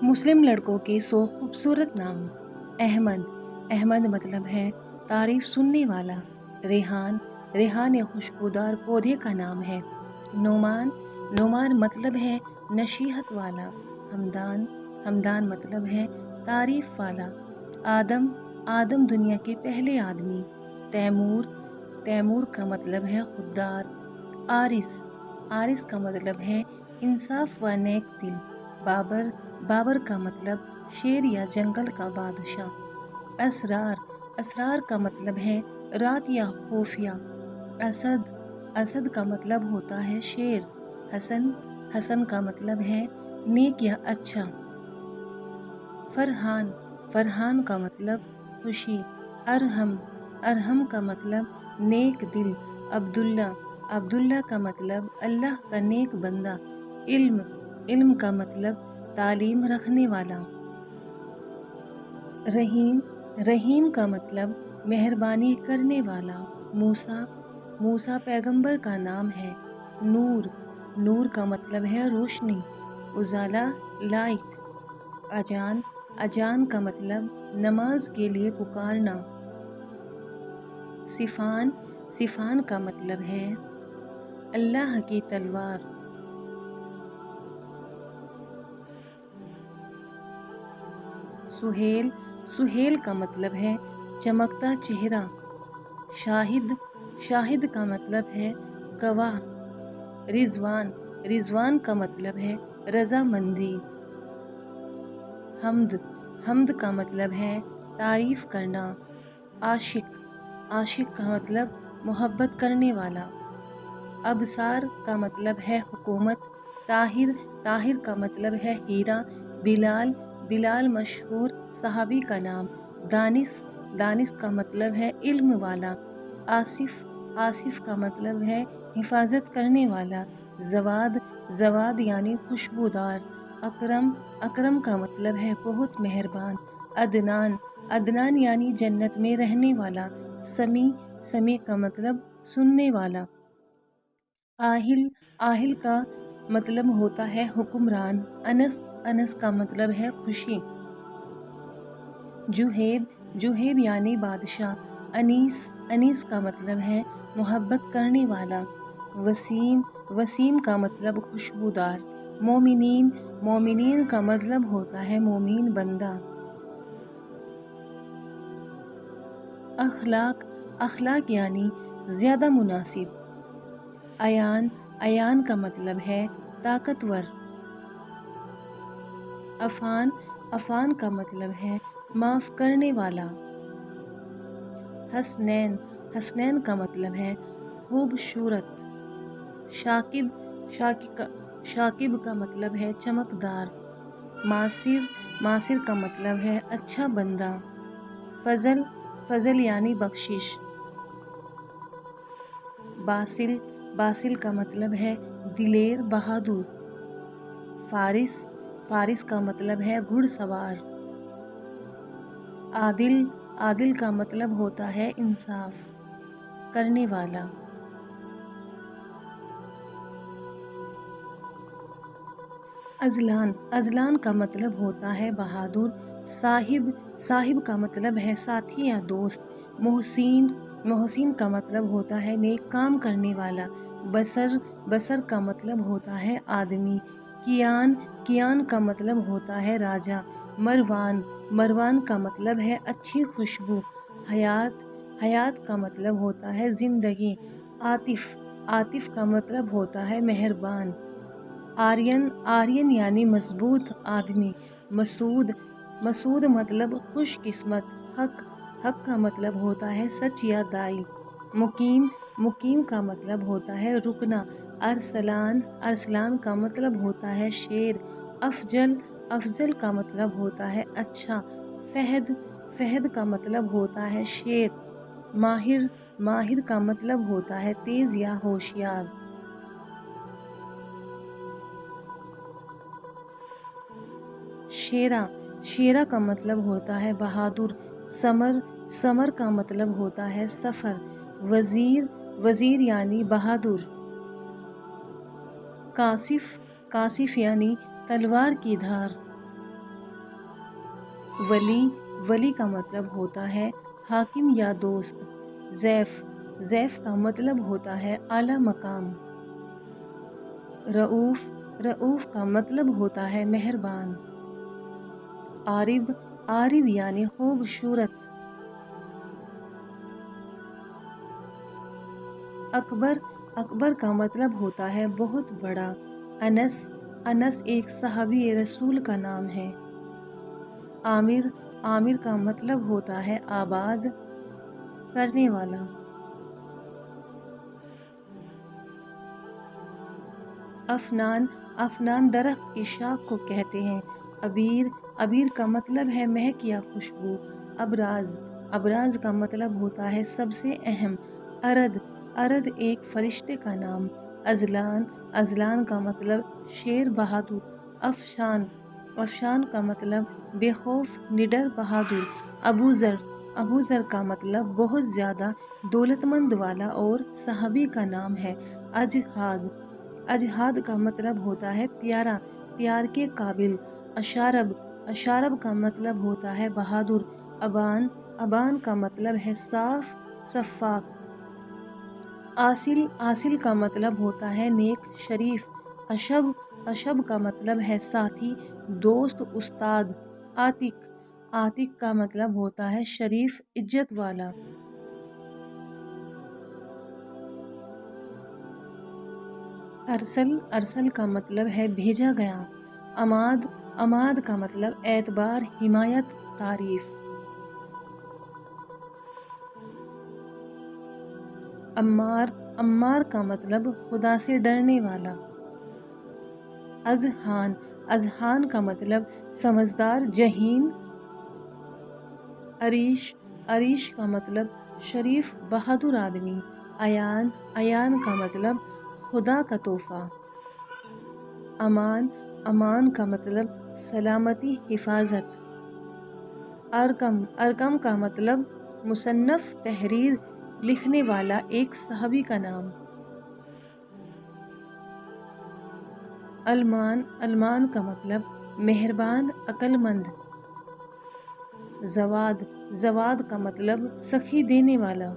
مسلم لڑکوں کے 100 خوبصورت نام۔ احمد، احمد مطلب ہے تعریف سننے والا۔ ریحان، ریحان ایک خوشبودار پودے کا نام ہے۔ نعمان، نعمان مطلب ہے نصیحت والا۔ حمدان، حمدان مطلب ہے تعریف والا۔ آدم، آدم دنیا کے پہلے آدمی۔ تیمور، تیمور کا مطلب ہے خوددار۔ عارث، عارث کا مطلب ہے انصاف و نیک دل۔ بابر، بابر کا مطلب شیر یا جنگل کا بادشاہ۔ اسرار، اسرار کا مطلب ہے رات یا خفیہ۔ اسد، اسد کا مطلب ہوتا ہے شیر۔ حسن، حسن کا مطلب ہے نیک یا اچھا۔ فرحان، فرحان کا مطلب خوشی۔ ارحم، ارحم کا مطلب نیک دل۔ عبداللہ، عبداللہ کا مطلب اللہ کا نیک بندہ۔ علم، علم کا مطلب تعلیم رکھنے والا۔ رحیم، رحیم کا مطلب مہربانی کرنے والا۔ موسیٰ، موسیٰ پیغمبر کا نام ہے۔ نور، نور کا مطلب ہے روشنی۔ اجالا، لائٹ۔ اذان، اذان کا مطلب نماز کے لیے پکارنا۔ سفان، سفان کا مطلب ہے اللہ کی تلوار۔ سہیل، سہیل کا مطلب ہے چمکتا چہرہ۔ شاہد، شاہد کا مطلب ہے گواہ۔ رضوان، رضوان کا مطلب ہے رضامندی۔ حمد، حمد کا مطلب ہے تعریف کرنا۔ عاشق، عاشق کا مطلب محبت کرنے والا۔ ابصار کا مطلب ہے حکومت۔ طاہر، طاہر کا مطلب ہے ہیرا۔ بلال، بلال مشہور صحابی کا نام۔ دانش، دانش کا مطلب ہے علم والا۔ آصف، آصف کا مطلب ہے حفاظت کرنے والا۔ زواد، زواد یعنی خوشبودار۔ اکرم، اکرم کا مطلب ہے بہت مہربان۔ عدنان، عدنان یعنی جنت میں رہنے والا۔ سمیع، سمیع کا مطلب سننے والا۔ آہل، آہل کا مطلب ہوتا ہے حکمران۔ انس، انس کا مطلب ہے خوشی۔ جوہیب، جوہیب یعنی بادشاہ۔ انیس، انیس کا مطلب ہے محبت کرنے والا۔ وسیم، وسیم کا مطلب خوشبودار۔ مومنین، مومنین کا مطلب ہوتا ہے مومن بندہ۔ اخلاق، اخلاق یعنی زیادہ مناسب۔ ایان، ایان کا مطلب ہے طاقتور۔ عفان، عفان کا مطلب ہے معاف کرنے والا۔ حسنین، حسنین کا مطلب ہے خوبصورت۔ شاکب، شاکب کا مطلب ہے چمکدار۔ ماسر، ماسر کا مطلب ہے اچھا بندہ۔ فضل، فضل یعنی بخشش۔ باسل، باسل کا مطلب ہے دلیر بہادر۔ فارس، فارس کا مطلب ہے گھڑ سوار۔ عادل، عادل کا مطلب ہوتا ہے انصاف کرنے والا۔ اذلان، اذلان کا مطلب ہوتا ہے بہادر۔ صاحب، صاحب کا مطلب ہے ساتھی یا دوست۔ محسن، محسن کا مطلب ہوتا ہے نیک کام کرنے والا۔ بصر، بصر کا مطلب ہوتا ہے آدمی۔ کیان، کیان کا مطلب ہوتا ہے راجا۔ مروان، مروان کا مطلب ہے اچھی خوشبو۔ حیات، حیات کا مطلب ہوتا ہے زندگی۔ عاطف، عاطف کا مطلب ہوتا ہے مہربان۔ آرین، آرین یعنی مضبوط آدمی۔ مسعود، مسعود مطلب خوش قسمت۔ حق، حق کا مطلب ہوتا ہے سچ یا دائی۔ مقیم، مقیم کا مطلب ہوتا ہے رکنا۔ ارسلان، ارسلان کا مطلب ہوتا ہے شیر۔ افضل، افضل کا مطلب ہوتا ہے اچھا۔ فہد، فہد کا مطلب ہوتا ہے شیر۔ ماہر، ماہر کا مطلب ہوتا ہے تیز یا ہوشیار۔ شیرہ، شیرہ کا مطلب ہوتا ہے بہادر۔ سمر، سمر کا مطلب ہوتا ہے سفر۔ وزیر، وزیر یعنی بہادر۔ کاسف، کاسف یعنی تلوار کی دھار۔ ولی ولی کا مطلب ہوتا ہے حاکم یا دوست۔ ضیف ضیف کا مطلب ہوتا ہے اعلیٰ مقام۔ رؤوف رؤوف کا مطلب ہوتا ہے مہربان۔ عارب عارب یعنی خوبصورت۔ اکبر اکبر کا مطلب ہوتا ہے بہت بڑا۔ انس انس ایک صحابی رسول کا نام ہے۔ عامر عامر کا مطلب ہوتا ہے آباد کرنے والا۔ افنان افنان درخت کی شاخ کو کہتے ہیں۔ عبیر عبیر کا مطلب ہے مہک یا خوشبو۔ ابراز ابراز کا مطلب ہوتا ہے سب سے اہم۔ ارد ارد ایک فرشتے کا نام۔ ازلان ازلان کا مطلب شیر بہادر۔ افشان افشان کا مطلب بے خوف نڈر بہادر۔ ابوذر ابوذر کا مطلب بہت زیادہ دولت مند والا اور صحابی کا نام ہے۔ اجحاد اجحاد کا مطلب ہوتا ہے پیارا پیار کے قابل۔ اشارب اشارب کا مطلب ہوتا ہے بہادر۔ ابان ابان کا مطلب ہے صاف شفاف۔ آصل آصل کا مطلب ہوتا ہے نیک شریف۔ اشب اشب کا مطلب ہے ساتھی دوست استاد۔ عاتق عاتق کا مطلب ہوتا ہے شریف عزت والا۔ ارسل ارسل کا مطلب ہے بھیجا گیا۔ عماد عماد کا مطلب اعتبار حمایت تعریف۔ عمار عمار کا مطلب خدا سے ڈرنے والا۔ اذہان اذہان کا مطلب سمجھدار ذہین۔ عریش عریش کا مطلب شریف بہادر آدمی۔ ایان ایان کا مطلب خدا کا تحفہ۔ امان امان کا مطلب سلامتی حفاظت۔ ارقم ارقم کا مطلب مصنف تحریر لکھنے والا ایک صحابی کا نام۔ المان المان کا مطلب مہربان عقل مند۔ زواد زواد کا مطلب سخی دینے والا۔